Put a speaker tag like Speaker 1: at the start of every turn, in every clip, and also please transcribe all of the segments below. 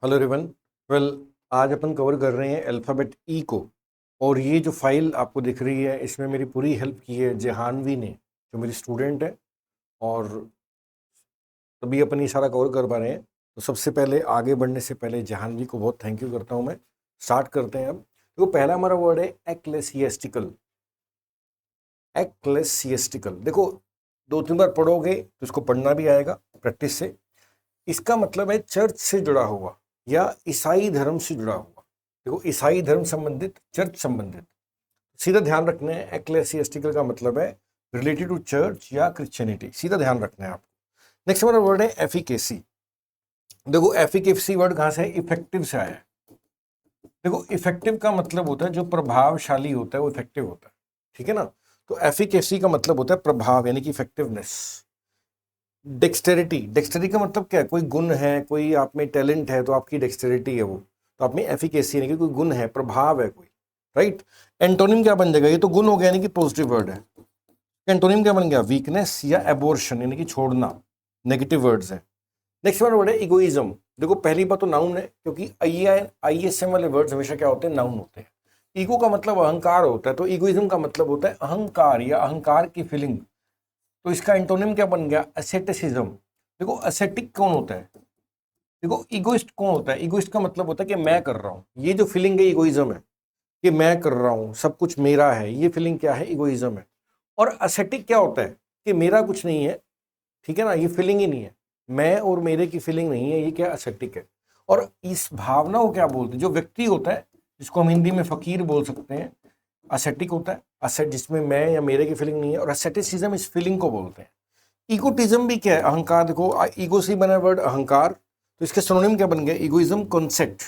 Speaker 1: Hello everyone. Well, आज अपन cover कर रहे हैं अल्फ़ाबेट ई को। और ये जो फाइल आपको दिख रही है इसमें मेरी पूरी हेल्प की है जहानवी ने, जो मेरी स्टूडेंट है। और तभी अपन ये सारा कवर कर पा रहे हैं। तो सबसे पहले आगे बढ़ने से पहले जहानवी को बहुत थैंक यू करता हूँ मैं। स्टार्ट करते हैं अब। तो पहला हमारा वर्ड है एक्लेसियस्टिकल। एक्लेसियस्टिकल देखो, 2-3 बार पढ़ोगे तो इसको पढ़ना भी आएगा प्रैक्टिस से। इसका मतलब है चर्च से जुड़ा हुआ या ईसाई धर्म से जुड़ा हुआ। देखो, ईसाई धर्म संबंधित, चर्च संबंधित। सीधा ध्यान रखना है, एक्लेसियस्टिकल का मतलब है रिलेटेड टू चर्च या क्रिश्चियनिटी। सीधा ध्यान रखना है आपको। नेक्स्ट हमारा वर्ड है एफिकेसी। देखो, एफिकेसी वर्ड कहां से है? इफेक्टिव से आया है। देखो, इफेक्टिव का मतलब होता है जो प्रभावशाली होता है वो इफेक्टिव होता है, ठीक है ना। तो एफिकेसी का मतलब होता है प्रभाव, यानी कि इफेक्टिवनेस। डेक्सटेरिटी, डेक्सटेरिटी का मतलब क्या है? कोई गुण है, कोई आप में टैलेंट है तो आपकी डेक्सटेरिटी है वो, तो आप में एफिकेसी यानी कि कोई गुण है, प्रभाव है कोई, राइट। एंटोनिम क्या बन जाएगा? ये तो गुण हो गया यानी कि पॉजिटिव वर्ड है। एंटोनिम क्या बन गया? वीकनेस या एबोर्शन यानी कि छोड़ना, नेगेटिव वर्ड्स है। नेक्स्ट वर्ड है इगोइज्म। देखो, पहली बात तो नाउन है, क्योंकि आईएसएम वाले वर्ड्स हमेशा क्या होते हैं? नाउन होते हैं। ईगो का मतलब अहंकार होता है, तो इगोइज्म का मतलब होता है अहंकार या अहंकार की फीलिंग। तो इसका एंटोनिम क्या बन गया? एसेटिसिज्म। देखो, एसेटिक कौन होता है? देखो, इगोइस्ट कौन होता है? इगोइस्ट का मतलब होता है कि मैं कर रहा हूं। ये जो फीलिंग है इगोइज्म है, कि मैं कर रहा हूं, सब कुछ मेरा है। ये फीलिंग क्या है? इगोइज्म है। और एसेटिक क्या होता है? कि मेरा कुछ नहीं है, ठीक है ना। ये फीलिंग ही नहीं है, मैं और मेरे की फीलिंग नहीं है। ये क्या? एसेटिक है। और इस भावना को क्या बोलते हैं? जो व्यक्ति होता है, जिसको हम हिंदी में फकीर बोल सकते हैं, एसेटिक होता है। एसेट जिसमें मैं या मेरे की फीलिंग नहीं है। और एसेटिसिज्म इस फीलिंग को बोलते हैं। इगोटिज्म भी क्या है? अहंकार। देखो, ईगो से बना वर्ड अहंकार, तो इसके सिनोनिम क्या बन गया? Egoism, concept.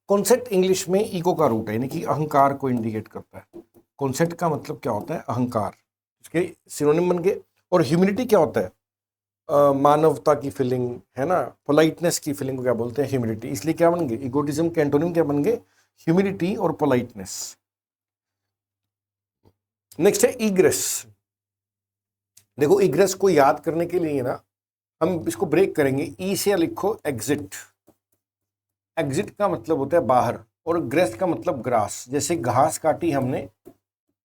Speaker 1: कॉन्सेप्ट इंग्लिश में ईगो का रूट है, यानी कि अहंकार को इंडिकेट करता है। कॉन्सेप्ट का मतलब क्या होता है? अहंकार। इसके सिनोनिम बन गए। और ह्यूमिलिटी क्या होता है? मानवता की फीलिंग, है ना। पोलाइटनेस की फीलिंग को क्या बोलते हैं? ह्यूमिलिटी। इसलिए क्या बन गए? इगोटिज्म के एंटोनिम क्या बन गए? ह्यूमिलिटी और पोलाइटनेस। नेक्स्ट है ईग्रेस। देखो, ईग्रेस को याद करने के लिए ना हम इसको ब्रेक करेंगे। ई से लिखो एग्जिट। एग्जिट का मतलब होता है बाहर, और ग्रेस का मतलब ग्रास। जैसे घास काटी हमने,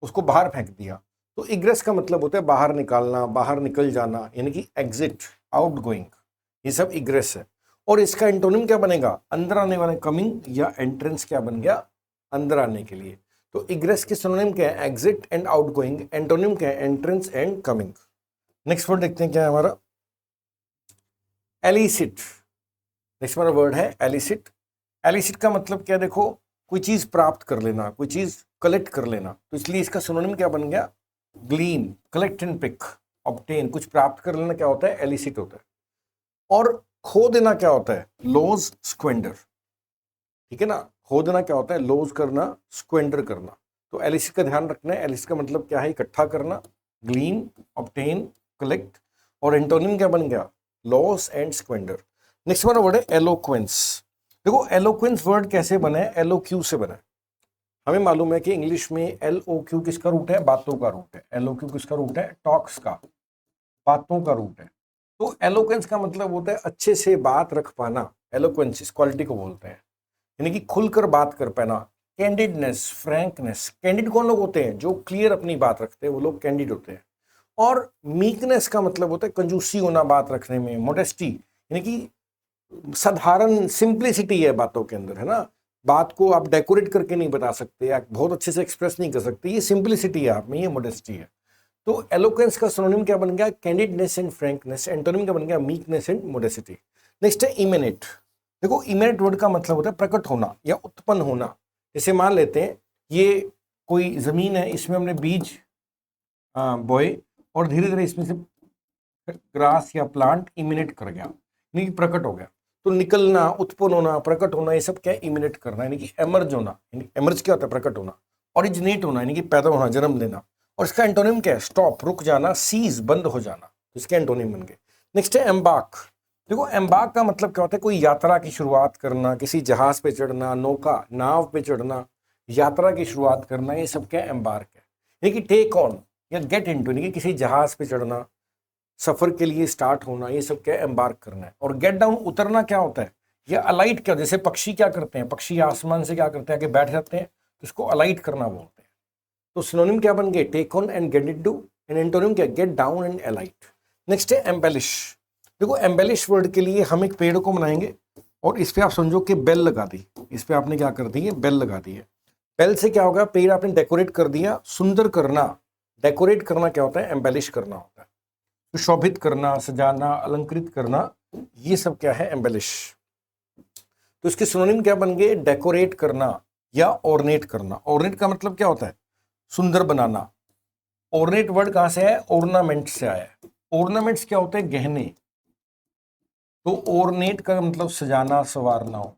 Speaker 1: उसको बाहर फेंक दिया, तो इग्रेस का मतलब होता है बाहर निकालना, बाहर निकल जाना, यानी कि एग्जिट, आउट गोइंग। ये सब इग्रेस है। और इसका एंटोनिम क्या बनेगा? अंदर आने वाले, कमिंग या एंट्रेंस क्या बन गया? अंदर आने के लिए। तो इग्रेस के सिनोनिम क्या है? Exit and out going. Antonym क्या है? Entrance and coming. Next word देखते हैं क्या है हमारा? एलिसिट। नेक्स्ट हमारा वर्ड है एलिसिट। एलिसिट का मतलब क्या? देखो, कोई चीज प्राप्त कर लेना, कोई चीज कलेक्ट कर लेना। तो इसलिए इसका सिनोनिम क्या बन गया? ग्लीन, कलेक्ट एंड पिक, ऑब्टेन। कुछ प्राप्त कर लेना क्या होता है? एलिसिट होता है। और खो देना क्या होता है? लॉस, स्क्वेंडर, ठीक है ना। खो देना क्या होता है? लॉस करना, स्क्वेंडर करना। तो एलिसिट का ध्यान रखना है। एलिसिट का मतलब क्या है? इकट्ठा करना, ग्लीन, ऑब्टेन, कलेक्ट। और एंटोनिम क्या बन गया? Loss and squander. नेक्स्ट हमारा वर्ड है एलोक्वेंस। देखो, एलोक्वेंस वर्ड कैसे बना है? एलोक्यू से बना है। हमें मालूम है कि इंग्लिश में एल ओ क्यू किसका रूट है? बातों का रूट है। एल ओ क्यू किसका रूट है? टॉक्स का, बातों का रूट है। तो एलोक्वेंस का मतलब होता है अच्छे से बात रख पाना। एलोक्वेंस इस क्वालिटी को बोलते हैं, यानी कि खुलकर बात कर पाना। कैंडिडनेस, फ्रैंकनेस। कैंडिड कौन लोग होते हैं? जो क्लियर अपनी बात रखते हैं, वो लोग कैंडिड होते हैं। और मीकनेस का मतलब होता है कंजूसी होना बात रखने में, मोडेस्टी, यानी कि साधारण, सिंप्लिसिटी है बातों के अंदर, है ना। बात को आप डेकोरेट करके नहीं बता सकते, आप बहुत अच्छे से एक्सप्रेस नहीं कर सकते। ये सिंप्लिसिटी है आप में, ये मोडेस्टी है। तो एलोक्वेंस का सिनोनिम क्या बन गया? कैंडिडनेस एंड फ्रैंकनेस। एंटोनिम क्या बन गया? Meekness and मोडेसिटी। नेक्स्ट है इमिनेट। देखो, इमिनेट वर्ड का मतलब होता है प्रकट होना या उत्पन्न होना। जैसे मान लेते हैं ये कोई जमीन है, इसमें हमने बीज बोए, और धीरे धीरे इसमें से ग्रास या प्लांट इमिनेट कर गया, यानी कि प्रकट हो गया। तो निकलना, उत्पन्न होना, प्रकट होना, ये सब क्या है? इमिनेट करना, यानी कि एमर्ज होना। यानी एमर्ज क्या होता है? प्रकट होना। ओरिजिनेट होना, यानी कि पैदा होना, जन्म लेना। और इसका एंटोनिम क्या है? स्टॉप, रुक जाना, सीज, बंद हो जाना। तो इसके एंटोनिम बन गए। नेक्स्ट है एम्बार्क। देखो, एम्बार्क का मतलब क्या होता है? कोई यात्रा की शुरुआत करना, किसी जहाज पे चढ़ना, नौका, नाव पे चढ़ना, यात्रा की शुरुआत करना, ये सब क्या है? एम्बार्क है। यानी कि टेक ऑन या गेट इनटू, यानी कि किसी जहाज पे चढ़ना, सफर के लिए स्टार्ट होना, ये सब क्या है? एम्बार्क करना है। और गेट डाउन, उतरना क्या होता है? या अलाइट क्या, जैसे पक्षी क्या करते हैं, पक्षी आसमान से क्या करते हैं, आके बैठ जाते हैं, तो इसको अलाइट करना बोलते हैं। तो सिनोनिम क्या बन गए, take on and get it do, and antonym क्या, get down and alight. Next है एम्बेलिश। देखो एम्बेलिश वर्ड के लिए हम एक पेड़ को बनाएंगे और इस पे आप समझो कि बेल लगा दी, इस पे आपने क्या कर दी है, बेल लगा दी है। बेल से क्या होगा, पेड़ आपने डेकोरेट कर दिया, सुंदर करना, डेकोरेट करना क्या होता है, एम्बेलिश करना होता है, सुशोभित करना, सजाना, अलंकृत करना, ये सब क्या है, एम्बेलिश। तो इसके सिनोनिम क्या बन गए, डेकोरेट करना या ऑर्नेट करना। ऑर्नेट का मतलब क्या होता है, सुंदर बनाना। ऑर्नेट वर्ड कहां से है, ऑर्नामेंट से आया है। ऑर्नामेंट्स क्या होते हैं, गहने। तो ऑर्नेट का मतलब सजाना, संवारना हो।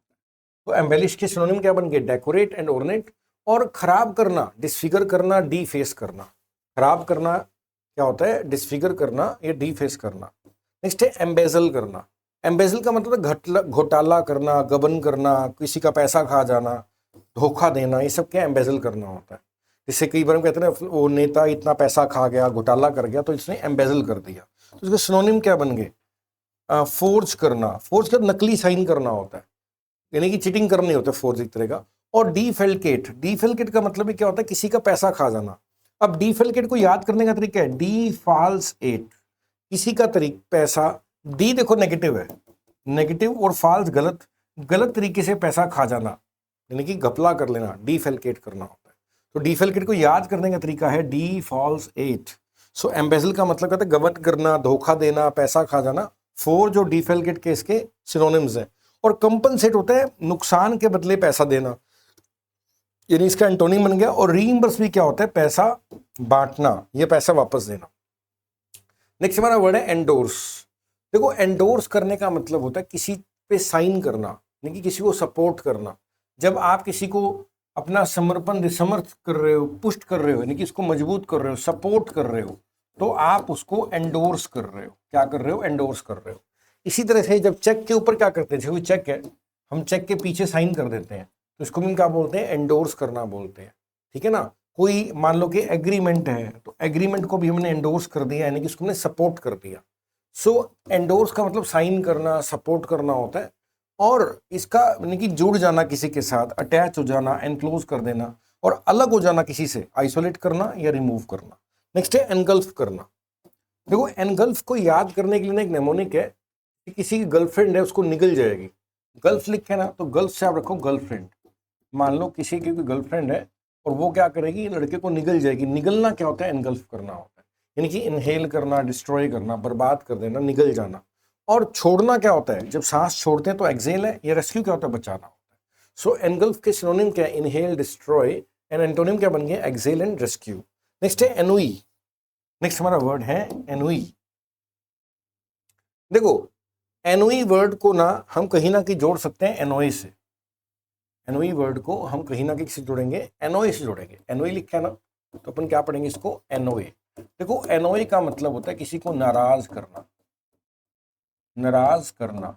Speaker 1: तो एम्बेलिश के सिनोनिम क्या बन गए, डेकोरेट एंड ऑर्नेट। और खराब करना, डिसफिगर करना, डीफेस करना। खराब करना क्या होता है, डिसफिगर करना या डीफेस करना। नेक्स्ट है एम्बेजल करना। एम्बेजल का मतलब घोटाला करना, गबन करना, किसी का पैसा खा जाना, धोखा देना, ये सब क्या एम्बेजल करना होता है। जिससे कई बार हम कहते हैं ना, वो नेता इतना पैसा खा गया, घोटाला कर गया, तो इसने एम्बेजल कर दिया। तो इसके सिनोनिम क्या बन गए, फोर्ज करना। फोर्ज का नकली साइन करना होता है, यानी कि चीटिंग करनी होता है, फोर्ज एक तरह का। और डीफेल्केट, डीफेल्केट का मतलब क्या होता है, किसी का पैसा खा जाना। अब डीफेल्केट को याद करने का तरीका है, डी फॉल्स एट, किसी का पैसा, डी देखो नेगेटिव है, नेगेटिव, और फॉल्स गलत, गलत तरीके से पैसा खा जाना, यानी कि घपला कर लेना, डीफेल्केट करना होता है। तो डीफेल्केट को याद करने का तरीका है डी फॉल्स एट। सो एम्बेजल का मतलब कहता है गबन करना, धोखा देना, पैसा खा जाना। फोर जो डीफेल्केट के इसके सिनोनिम्स हैं। और कंपनसेट होता है नुकसान के बदले पैसा देना, यानी इसका एंटोनिम बन गया। और रीइंबर्स भी क्या होता है, पैसा बांटना, ये पैसा वापस देना। नेक्स्ट हमारा वर्ड है एंडोर्स। देखो एंडोर्स करने का मतलब होता है किसी पे साइन करना, यानी कि किसी को सपोर्ट करना। जब आप किसी को अपना समर्पण, समर्थ कर रहे हो, पुष्ट कर रहे हो, यानी कि इसको मजबूत कर रहे हो, सपोर्ट कर रहे हो, तो आप उसको एंडोर्स कर रहे हो। क्या कर रहे हो, एंडोर्स कर रहे हो। इसी तरह से जब चेक के ऊपर क्या करते हैं, जैसे चेक है, हम चेक के पीछे साइन कर देते हैं, तो इसको भी क्या बोलते हैं, एंडोर्स करना बोलते हैं। ठीक है ना। कोई मान लो कि एग्रीमेंट है, तो एग्रीमेंट को भी हमने एंडोर्स कर दिया, यानी कि उसको हमने सपोर्ट कर दिया। सो एंडोर्स का मतलब साइन करना, सपोर्ट करना होता है। और इसका यानी कि जुड़ जाना किसी के साथ, अटैच हो जाना, एनक्लोज कर देना, और अलग हो जाना किसी से, आइसोलेट करना या रिमूव करना। नेक्स्ट है एनगल्फ करना। देखो एनगल्फ को याद करने के लिए एक नेमोनिक है कि किसी की गर्लफ्रेंड है, उसको निगल जाएगी। गल्फ लिखे है ना, तो गल्फ से आप रखो गर्लफ्रेंड। मान लो किसी की गर्लफ्रेंड है और वो क्या करेगी, लड़के को निगल जाएगी। निगलना क्या होता है, एनगल्फ करना होता है, यानी कि इनहेल करना, डिस्ट्रॉय करना, बर्बाद कर देना, निगल जाना। और छोड़ना क्या होता है, जब सांस छोड़ते हैं तो एक्सेल है, या रेस्क्यू क्या होता है, बचाना होता है। सो एनगल्फ के सिनोनिम क्या है, इनहेल, डिस्ट्रॉय, एंड एंटोनिम क्या बन गया, एक्सेल एंड रेस्क्यू। नेक्स्ट है एनोई। नेक्स्ट हमारा वर्ड है एनोई। देखो एनोई वर्ड को ना हम कहीं ना कहीं जोड़ सकते हैं एनोई से। एनोई वर्ड को हम कहीं ना कहीं से जोड़ेंगे, एनोई से जोड़ेंगे। एनोई लिखा है ना, तो अपन क्या पढ़ेंगे इसको, एनोई। देखो एनोई का मतलब होता है किसी को नाराज करना, नाराज करना।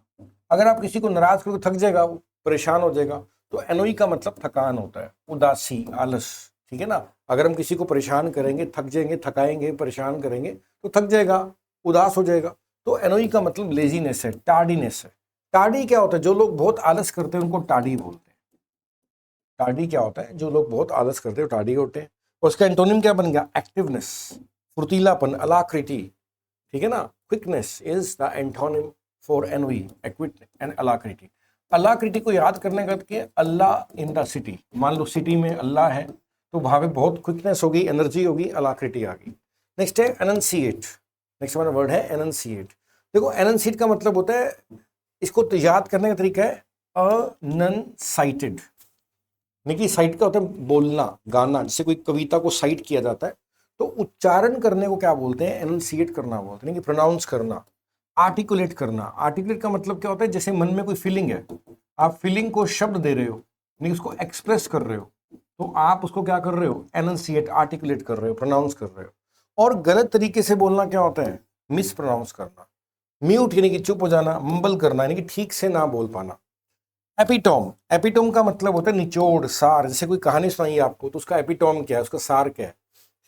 Speaker 1: अगर आप किसी को नाराज करोगे, थक जाएगा वो, परेशान हो जाएगा। तो एनोई का मतलब थकान होता है, उदासी, आलस। ठीक है ना। अगर हम किसी को परेशान करेंगे, थक जाएंगे, थकाएंगे, परेशान करेंगे, तो थक जाएगा, उदास हो जाएगा। तो एनोई का मतलब लेजीनेस है, टार्डीनेस है। टार्डी क्या होता है, जो लोग बहुत आलस करते हैं उनको टार्डी बोलते हैं। टार्डी क्या होता है, जो लोग बहुत आलस करते हैं टार्डी होते हैं। और उसका एंटोनिम क्या बन गया, एक्टिवनेस, फुर्तीलापन, अलाक्रिटी। ठीक है ना। Quickness is the antonym for ennui, acquit and alacrity. Alacrity को याद करने का कि अल्लाह इन द सिटी, मान लो सिटी में अल्लाह है, तो वहां पे बहुत क्विकनेस होगी, एनर्जी होगी, अलाक्रिटी आ गई। नेक्स्ट है एनंसिएट। नेक्स्ट हमारा वर्ड है एनंसिएट। देखो एनंसिएट का मतलब होता है, इसको तो याद करने का तरीका है अनसाइटेड। यानी साइट का होता है बोलना, गाना। जैसे कोई कविता को साइट किया जाता है, तो उच्चारण करने को क्या बोलते हैं, एनुंशिएट करना बोलते हैं, कि प्रोनाउंस करना, आर्टिकुलेट करना। आर्टिकुलेट का मतलब क्या होता है, जैसे मन में कोई फीलिंग है, आप फीलिंग को शब्द दे रहे हो, यानी उसको एक्सप्रेस कर रहे हो, तो आप उसको क्या कर रहे हो, एनुंशिएट, आर्टिकुलेट कर रहे हो, प्रोनाउंस कर रहे हो। और गलत तरीके से बोलना क्या होता है, मिस प्रोनाउंस करना। म्यूट यानी कि चुप हो जाना, मम्बल करना यानी कि ठीक से ना बोल पाना। एपिटोम, एपिटोम का मतलब होता है निचोड़, सार। जैसे कोई कहानी सुनाई आपको, तो उसका एपिटोम क्या है, उसका सार क्या है।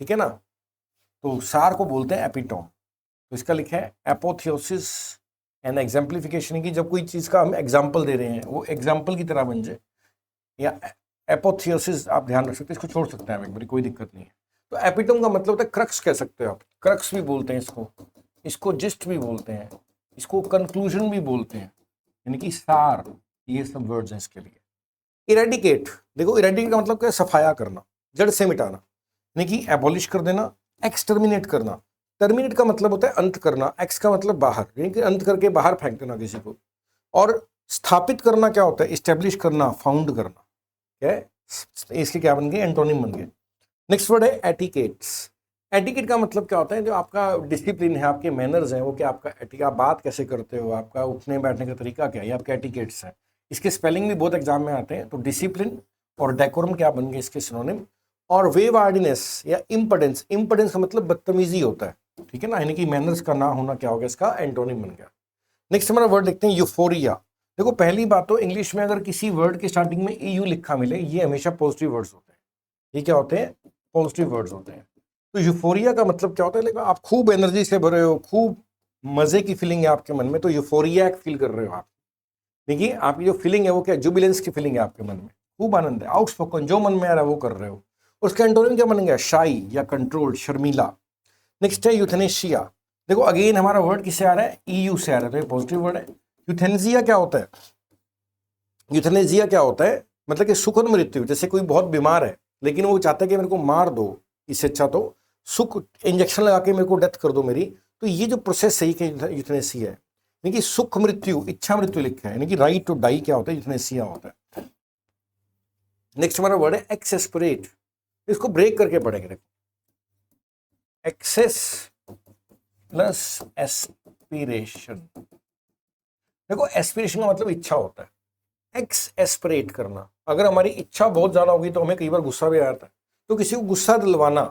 Speaker 1: ठीक है ना। तो सार को बोलते हैं एपिटोम। तो इसका लिखा है एपोथियोसिस एंड एग्जाम्पलिफिकेशन की जब कोई चीज़ का हम एग्जाम्पल दे रहे हैं वो एग्जाम्पल की तरह बन जाए, या एपोथियोसिस आप ध्यान रख सकते हैं, इसको छोड़ सकते हैं हम एक बार, कोई दिक्कत नहीं है। तो एपिटोम का मतलब होता है क्रक्स, कह सकते हो आप, क्रक्स भी बोलते हैं इसको, इसको जिस्ट भी बोलते हैं, इसको कंक्लूजन भी बोलते हैं, यानी कि सार, ये सब वर्ड्स हैं इसके लिए। इरेडिकेट, देखो इरेडिकेट का मतलब क्या है, सफाया करना, जड़ से मिटाना, यानी कि एबॉलिश कर देना, एक्सटर्मिनेट करना। टर्मिनेट का मतलब होता है अंत करना, एक्स का मतलब बाहर, यानी कि अंत करके बाहर फेंक देना किसी को। और स्थापित करना क्या होता है, इस्टेब्लिश करना, फाउंड करना, क्या है, इसके क्या बन गए, एंटोनिम बन गए। नेक्स्ट वर्ड है एटिकेट्स। एटिकेट का मतलब क्या होता है, जो आपका डिसिप्लिन है, आपके मैनर्स हैं, वो क्या आपका एटिकेट, आप बात कैसे करते हो, आपका उठने बैठने का तरीका क्या है, ये आपके एटिकेट्स हैं। इसके स्पेलिंग भी बहुत एग्जाम में आते हैं, तो डिसिप्लिन और डेकोरम क्या बन गए इसके सिनोनिम। और वेवार्डिनेस या इम्पोर्टेंस, इम्पोर्टेंस का मतलब बदतमीजी होता है, ठीक है ना, यानी कि मैनर्स का ना होना क्या हो गया, इसका एंटोनिम बन गया। नेक्स्ट हमारा वर्ड देखते हैं यूफोरिया। देखो पहली बात तो इंग्लिश में अगर किसी वर्ड के स्टार्टिंग में EU लिखा मिले, ये हमेशा पॉजिटिव वर्ड्स होते हैं, ये क्या होते हैं, पॉजिटिव वर्ड्स होते हैं। तो यूफोरिया का मतलब क्या होता है, लेकिन आप खूब एनर्जी से भरे हो, खूब मजे की फीलिंग है आपके मन में, तो यूफोरिया फील कर रहे हो आप। देखिए आपकी जो फीलिंग है वो क्या, जुबिलेंस की फीलिंग है आपके मन में, खूब आनंद है, आउटस्पोकन, जो मन में आ रहा है वो कर रहे हो। उसका एंटोनिम क्या बन गया, शाई या कंट्रोल्ड, शर्मीला। नेक्स्ट है यूथनेशिया। देखो अगेन हमारा वर्ड किससे आ रहा है, EU से आ रहा है, तो ये पॉजिटिव वर्ड है। यूथेनेसिया क्या होता है, यूथनेसिया क्या होता है, मतलब कि सुख और मृत्यु, जैसे कोई बहुत बीमार है लेकिन वो चाहता है कि मेरे को मार दो, इससे अच्छा तो सुख इंजेक्शन लगा के मेरे को डेथ कर दो मेरी, तो ये जो प्रोसेस सही कि यूथनेसिया है, यानी कि सुख मृत्यु, इच्छा मृत्यु लिखा है, यानी कि राइट टू डाई क्या होता है, यूथनेसिया होता है। नेक्स्ट हमारा वर्ड है एक्सेस्परेट, इसको ब्रेक करके पढ़ेंगे, देखो एक्सेस प्लस एस्पिरेशन। देखो एस्पिरेशन का मतलब इच्छा होता है, एक्स एस्पिरेट करना, अगर हमारी इच्छा बहुत ज्यादा होगी तो हमें कई बार गुस्सा भी आ जाता है, तो किसी को गुस्सा दिलवाना,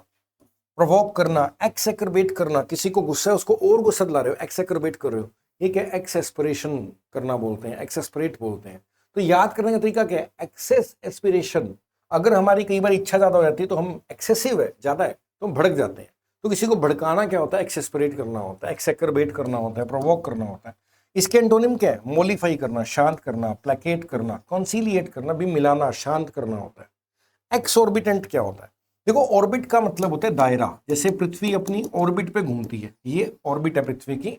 Speaker 1: प्रोवोक करना, एक्सेक्रेट करना, किसी को गुस्सा है उसको और गुस्सा दिला रहे हो, एक्सेक्रेट कर रहे हो, ये क्या है, एक्स एस्पिरेशन करना बोलते हैं, एक्सेस्परेट बोलते हैं। तो याद करने का तरीका क्या है, एक्सेस एस्पिरेशन। अगर हमारी कई बार इच्छा ज्यादा हो जाती है तो हम एक्सेसिव है, ज्यादा है तो हम भड़क जाते हैं, तो किसी को भड़काना क्या होता है, एक्सेस्परेट करना होता है, एक्सेक्रेट करना होता है, प्रोवोक करना होता है। इसके एंटोनिम क्या है, मोलिफाई करना, शांत करना, प्लेकेट करना, कॉन्सिलिएट करना भी मिलाना, शांत करना होता है। एक्सऑर्बिटेंट क्या होता है, देखो ऑर्बिट का मतलब होता है दायरा, जैसे पृथ्वी अपनी ऑर्बिट पे घूमती है, ये ऑर्बिट है पृथ्वी की,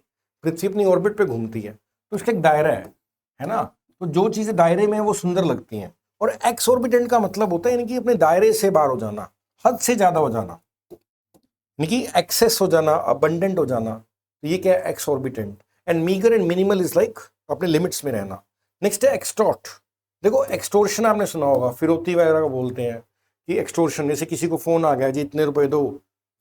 Speaker 1: पृथ्वी अपनी ऑर्बिट पे घूमती है तो इसका एक दायरा है ना, तो जो चीजें दायरे में है वो सुंदर लगती हैं। और एक्सऑर्बिटेंट का मतलब होता है यानी कि अपने दायरे से बाहर हो जाना, हद से ज्यादा हो जाना, यानी कि एक्सेस हो जाना, अबंडेंट हो जाना, तो ये क्या है, exorbitant. And meagre and minimal is like अपने लिमिट्स में रहना। नेक्स्ट है एक्सटॉर्ट। देखो एक्सटोर्शन आपने सुना होगा, फिरौती वगैरह को बोलते हैं कि एक्सटोर्शन, जैसे किसी को फोन आ गया जी इतने रुपए दो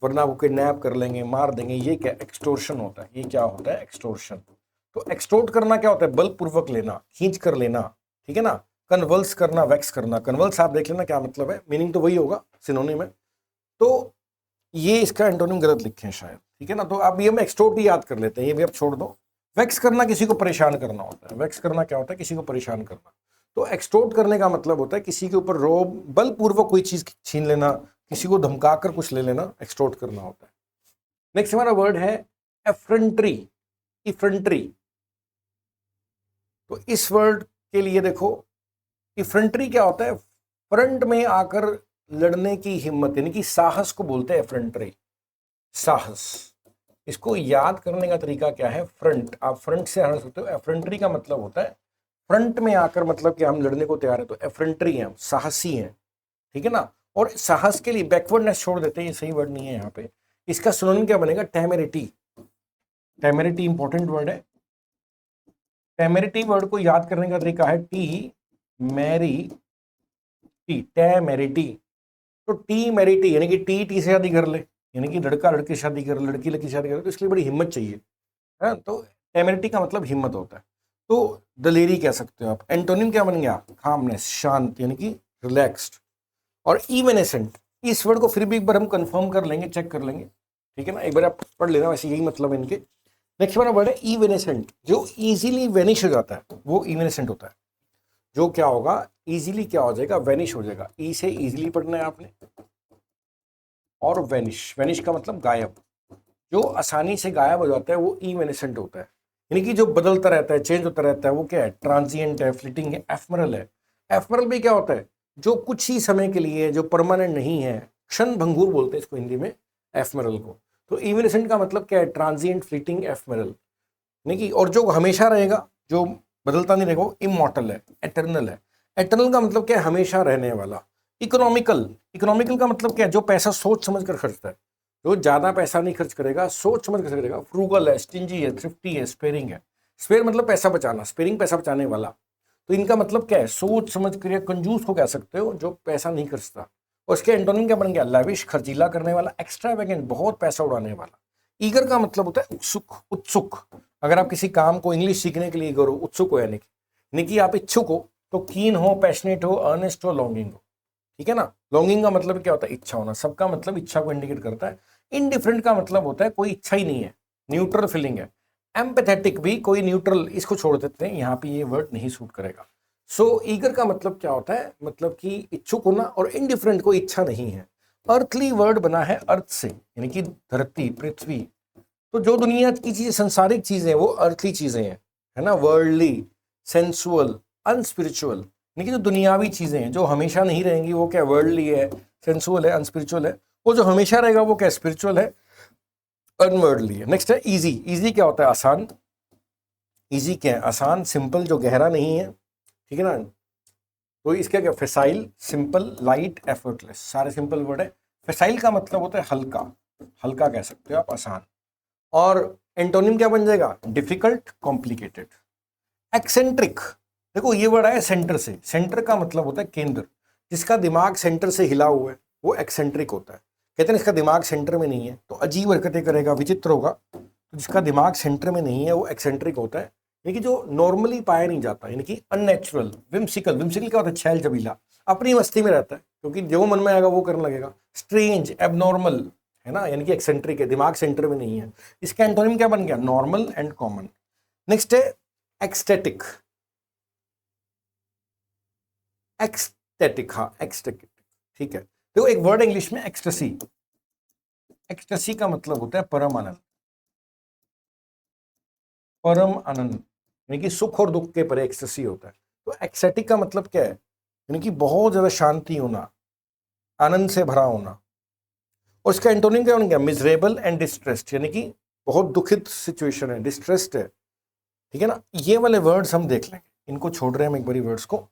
Speaker 1: वरना आपको किडनैप कर लेंगे, मार देंगे, ये क्या एक्सटोर्शन होता है, ये क्या होता है, एक्सटोर्शन। तो एक्सटोर्ट करना क्या होता है, बलपूर्वक लेना, खींच कर लेना, ठीक है ना। कन्वल्स करना, वैक्स करना, कन्वल्स आप देख लेना क्या मतलब है, मीनिंग तो वही होगा, सिनोनिम है। तो ये इसका एंटोनिम गलत लिखे हैं शायद, ठीक है ना, तो अब ये हम एक्सटोर्ट भी याद कर लेते हैं, ये भी अब छोड़ दो। वैक्स करना किसी को परेशान करना होता है, वैक्स करना क्या होता है, किसी को परेशान करना। तो एक्सटोर्ट करने का मतलब होता है किसी के ऊपर रोब, बलपूर्वक कोई चीज छीन लेना, किसी को धमकाकर कुछ ले लेना, एक्सटोर्ट करना होता है। नेक्स्ट हमारा वर्ड है एफ्रंट्री, इफ्रंट्री। तो इस वर्ड के लिए देखो, इफ्रंट्री क्या होता है, फ्रंट में आकर लड़ने की हिम्मत, यानी कि साहस को बोलते हैं एफ्रंट्री, साहस। इसको याद करने का तरीका क्या है, फ्रंट, आप फ्रंट से हट सकते हो, एफ्रंट्री का मतलब होता है फ्रंट में आकर, मतलब कि हम लड़ने को तैयार है, तो एफ्रंट्री हैं, साहसी हैं, ठीक है ना। और साहस के लिए बैकवर्डनेस छोड़ देते हैं, ये सही वर्ड नहीं है यहाँ पे, इसका सिनोनिम क्या बनेगा, टेमेरिटी। टेमेरिटी इंपॉर्टेंट वर्ड है। टेमेरिटी वर्ड को याद करने का तरीका है टी मैरी टी, टेमेरिटी। तो टी मैरिटी यानी कि टी से शादी कर ले, यानी कि लड़का लड़के शादी कर, लड़की लड़की शादी करे, तो इसके लिए बड़ी हिम्मत चाहिए, है। तो टेमेरिटी का मतलब हिम्मत होता है, तो दलेरी कह सकते हो आप। एंटोनिम क्या बन गया, कामनेस, शांत, यानी कि रिलैक्स्ड। और इवेनेसेंट, इस वर्ड को फिर भी एक बार हम कंफर्म कर लेंगे, चेक कर लेंगे, ठीक है ना, एक बार आप पढ़ लेना, वैसे यही मतलब है इनके। नेक्स्ट वाला वर्ड है इवेनेसेंट, जो इजीली वेनिश हो जाता है वो इवेनेसेंट होता है। जो क्या होगा, इजीली क्या हो जाएगा, वेनिश हो जाएगा, ई से इजीली पढ़ना है आपने। और वेनिश, वेनिश का मतलब गायब, जो आसानी से गायब हो जाता है वो इवेनेसेंट होता है। यानी कि जो बदलता रहता है, चेंज होता रहता है, वो क्या है, ट्रांजिएंट है, फ्लिटिंग है, एफमरल है। एफमरल भी क्या होता है, जो कुछ ही समय के लिए, जो परमानेंट नहीं है, क्षण भंगुर बोलते हैं इसको हिंदी में, एफमरल को। तो इवनेसेंट का मतलब क्या है, ट्रांजिएंट, फ्लिटिंग, एफमरल, नहीं कि, और जो हमेशा रहेगा, जो बदलता नहीं रहेगा, वो इमॉर्टल है, एटर्नल है। एटर्नल का मतलब क्या है, हमेशा रहने वाला। इकोनॉमिकल, इकोनॉमिकल का मतलब क्या है, जो पैसा सोच समझ कर खर्चता है, जो ज्यादा पैसा नहीं खर्च करेगा, सोच समझ कर करेगा। फ्रूगल है, स्टिंजी है, थ्रिफ्टी है, स्पेयरिंग है। स्पेयर मतलब पैसा बचाना, स्पेयरिंग पैसा बचाने वाला। तो इनका मतलब क्या है, सोच समझ कर, कंजूस को कह सकते हो, जो पैसा नहीं खर्चता। और इसके एंटोनिम क्या बन गया, लैविश, खर्चीला करने वाला, एक्स्ट्रावेगेंट, बहुत पैसा उड़ाने वाला। ईगर का मतलब होता है उत्सुक, उत्सुक। अगर आप किसी काम को इंग्लिश सीखने के लिए करो, उत्सुक हो, यानी कि आप इच्छुक हो, तो कीन हो, पैशनेट हो, अर्नेस्ट हो, लॉन्गिंग हो। ठीक है ना। लॉन्गिंग का मतलब क्या होता है, इच्छा होना। सबका मतलब इच्छा को इंडिकेट करता है। इनडिफरेंट का मतलब होता है कोई इच्छा ही नहीं है, न्यूट्रल फीलिंग है। एम्पैथेटिक भी कोई न्यूट्रल, इसको छोड़ देते हैं, यहाँ पे ये वर्ड नहीं सूट करेगा। सो ईगर का मतलब क्या होता है, मतलब कि इच्छुक होना, और इनडिफरेंट कोई इच्छा नहीं है। अर्थली वर्ड बना है अर्थ से, यानी कि धरती, पृथ्वी। तो जो दुनिया की चीजें, संसारिक चीजें, वो अर्थली चीजें हैं, है ना, वर्ल्डली, सेंसुअल, अनस्पिरिचुअल। यानी कि जो दुनियावी चीजें हैं, जो हमेशा नहीं रहेंगी, वो क्या, वर्ल्डली है, सेंसुअल है, अनस्पिरिचुअल है। वो जो हमेशा रहेगा, वो क्या, स्पिरिचुअल है, अनवर्ल्डली है। नेक्स्ट है इजी। इजी क्या होता है, आसान। इजी क्या है, आसान, सिंपल, जो गहरा नहीं है। ठीक है ना। तो इसका क्या, फेसाइल, सिंपल, लाइट, एफर्टलेस, सारे सिंपल वर्ड है। फेसाइल का मतलब होता है हल्का, हल्का कह सकते हो आप, आसान। और एंटोनिम क्या बन जाएगा, डिफिकल्ट, कॉम्प्लिकेटेड। एक्सेंट्रिक, देखो ये वर्ड आया सेंटर से। सेंटर का मतलब होता है केंद्र। जिसका दिमाग सेंटर से हिला हुआ है, वो एक्सेंट्रिक होता है। कहते हैं इसका दिमाग सेंटर में नहीं है, तो अजीब हरकतें करेगा, विचित्र होगा। तो जिसका दिमाग सेंटर में नहीं है, वो एक्सेंट्रिक होता है। यानी कि जो नॉर्मली पाया नहीं जाता, यानी कि अननेचुरल। विम्सिकल, विम्सिकल क्या होता है, छैल छबीला, अपनी मस्ती में रहता है, क्योंकि जो मन में आएगा वो करने लगेगा। स्ट्रेंज, एबनॉर्मल, है ना, यानी कि एक्सेंट्रिक है, दिमाग सेंटर में नहीं है। इसका एंटोनिम क्या बन गया, नॉर्मल एंड कॉमन। नेक्स्ट है एक्सटेटिक। एक्सटेटिक, हाँ, एक्सटेटिक, ठीक है। देखो एक वर्ड इंग्लिश में एक्सटेसी। एक्सटेसी का मतलब होता है परम आनंद, परम आनंद, यानी कि सुख और दुख के परे एक्सटेसी होता है। तो एक्सटेटिक का मतलब क्या है, यानी कि बहुत ज्यादा शांति होना, आनंद से भरा होना। और इसका एंटोनिम क्या बन गया, मिजरेबल एंड डिस्ट्रेस्ड, यानी कि बहुत दुखित सिचुएशन है, डिस्ट्रेस्ड है। ठीक है ना। ये वाले वर्ड्स हम देख लेंगे, इनको छोड़ रहे हैं हम एक बारी वर्ड्स को।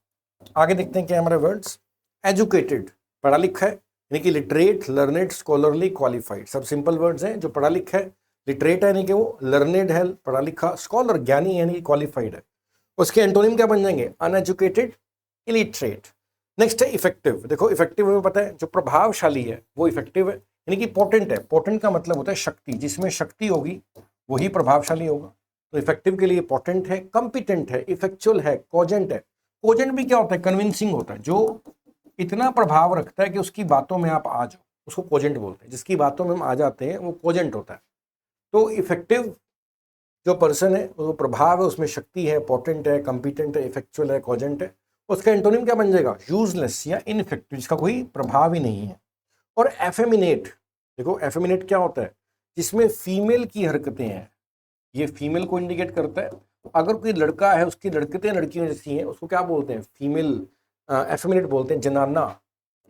Speaker 1: आगे देखते हैं क्या हमारे वर्ड्स। एजुकेटेड, पढ़ा लिखा है, यानी कि लिटरेट, लर्नेड, स्कॉलरली, क्वालिफाइड, सब सिंपल वर्ड्स हैं। जो पढ़ा लिखा है, लिटरेट है यानी कि वो लर्नेड है, पढ़ा लिखा, स्कॉलर ज्ञानी है, यानी कि क्वालिफाइड है। उसके एंटोनिम क्या बन जाएंगे, अनएजुकेटेड, इलिटरेट। नेक्स्ट है इफेक्टिव। देखो इफेक्टिव हमें पता है, जो प्रभावशाली है वो इफेक्टिव है, यानी कि पोटेंट है। पोटेंट का मतलब होता है शक्ति, जिसमें शक्ति होगी वही प्रभावशाली होगा। तो इफेक्टिव के लिए पोटेंट है, कंपिटेंट है, इफेक्चुअल है, कोजेंट है। कोजेंट भी क्या होता है, कन्विंसिंग होता है, जो इतना प्रभाव रखता है कि उसकी बातों में आप आ जाओ, उसको कोजेंट बोलते हैं। जिसकी बातों में हम आ जाते हैं वो कोजेंट होता है। तो इफेक्टिव जो पर्सन है, वो प्रभाव है, उसमें शक्ति है, पोटेंट है, कंपिटेंट है, इफेक्चुअल है, कोजेंट है। उसका एंटोनिम क्या बन जाएगा, यूजलेस या इनइफेक्टिव, जिसका कोई प्रभाव ही नहीं है। और एफेमिनेट, देखो एफेमिनेट क्या होता है, जिसमें फीमेल की हरकतें हैं, ये फीमेल को इंडिकेट करता है। अगर कोई लड़का है, उसकी हरकतें लड़कियों जैसी हैं, उसको क्या बोलते हैं, फीमेल एफेमिनेट बोलते हैं, जनाना।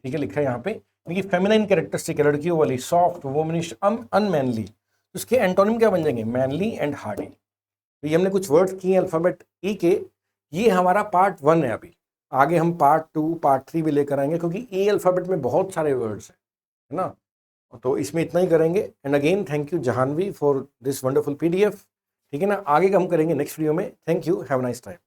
Speaker 1: ठीक है, लिखा है यहाँ पे, क्योंकि फेमिनाइन कैरेक्टरिस्टिक है, लड़कियों वाली, सॉफ्ट, वोमनिश, अनमैनली। उसके एंटोनिम क्या बन जाएंगे, मैनली एंड हार्डी। तो ये हमने कुछ वर्ड्स किए अल्फाबेट ई के। ये हमारा पार्ट 1 है। अभी आगे हम पार्ट 2, पार्ट 3 भी लेकर आएंगे, क्योंकि ई अल्फाबेट में बहुत सारे वर्ड्स हैं, है ना। तो इसमें इतना ही करेंगे। And again thank you Jahnavi for this wonderful PDF. ठीक है ना। आगे का हम करेंगे नेक्स्ट वीडियो में। Thank you, have nice time.